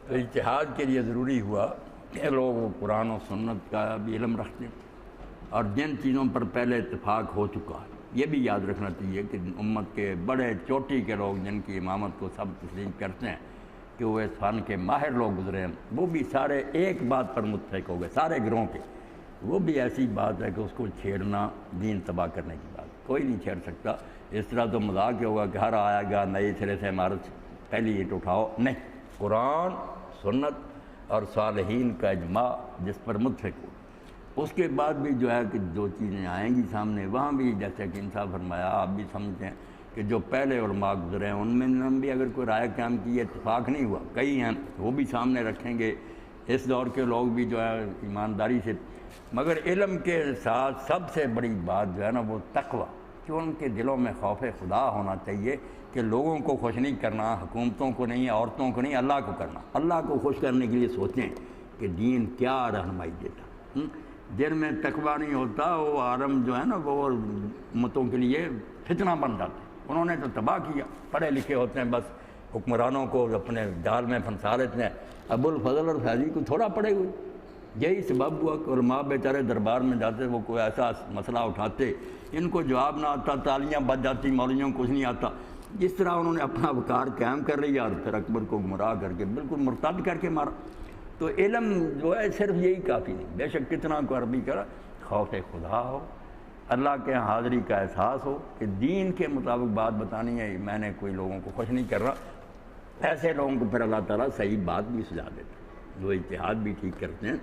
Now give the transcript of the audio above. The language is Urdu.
تو اجتہاد کے لیے ضروری ہوا کہ لوگ قرآن و سنت کا بھی علم رکھتے ہیں، اور جن چیزوں پر پہلے اتفاق ہو چکا ہے یہ بھی یاد رکھنا چاہیے کہ امت کے بڑے چوٹی کے لوگ جن کی امامت کو سب تسلیم کرتے ہیں کہ وہ اس فن کے ماہر لوگ گزرے ہیں، وہ بھی سارے ایک بات پر متفق ہو گئے سارے گروہوں کے، وہ بھی ایسی بات ہے کہ اس کو چھیڑنا دین تباہ کرنے کی بات کوئی نہیں چھیڑ سکتا۔ اس طرح تو مذاق ہوگا کہ ہر آیا گا نئی سرے سے عمارت پہلی اینٹ اٹھاؤ، نہیں، قرآن سنت اور صالحین کا اجماع جس پر متفق ہو، اس کے بعد بھی جو ہے کہ جو چیزیں آئیں گی سامنے وہاں بھی جیسے کہ انصاف فرمایا، آپ بھی سمجھتے ہیں کہ جو پہلے علماء گزرے ہیں ان میں بھی اگر کوئی رائے قائم کی اتفاق نہیں ہوا، کئی ہیں وہ بھی سامنے رکھیں گے، اس دور کے لوگ بھی جو ہے ایمانداری سے، مگر علم کے ساتھ سب سے بڑی بات جو ہے نا وہ تقوی، کہ ان کے دلوں میں خوف خدا ہونا چاہیے کہ لوگوں کو خوش نہیں کرنا، حکومتوں کو نہیں، عورتوں کو نہیں، اللہ کو کرنا، اللہ کو خوش کرنے کے لیے سوچیں کہ دین کیا رہنمائی دیتا۔ دل میں تقوی نہیں ہوتا وہ عالم جو ہے نا وہ امتوں کے لیے فتنہ بن جاتے ہیں، انہوں نے تو تباہ کیا، پڑھے لکھے ہوتے ہیں بس حکمرانوں کو اپنے جال میں پھنسا لیتے ہیں، ابو الفضل اور فیضی کو تھوڑا پڑے ہوئے، یہی سبب ہوا کہ علماء بیچارے دربار میں جاتے، وہ کوئی ایسا مسئلہ اٹھاتے، ان کو جواب نہ آتا، تالیاں بج جاتی، مولویوں کو کچھ نہیں آتا، جس طرح انہوں نے اپنا وقار قائم کر لیا اور پھر اکبر کو گمراہ کر کے بالکل مرتد کر کے مارا۔ تو علم جو ہے صرف یہی کافی نہیں، بے شک کتنا کو عربی کرا، خوف خدا ہو، اللہ کے حاضری کا احساس ہو کہ دین کے مطابق بات بتانی ہے، میں نے کوئی لوگوں کو خوش نہیں کر رہا، ایسے لوگوں کو پھر اللہ تعالیٰ صحیح بات بھی سجا دیتا ہے، وہ اجتہاد بھی ٹھیک کرتے ہیں۔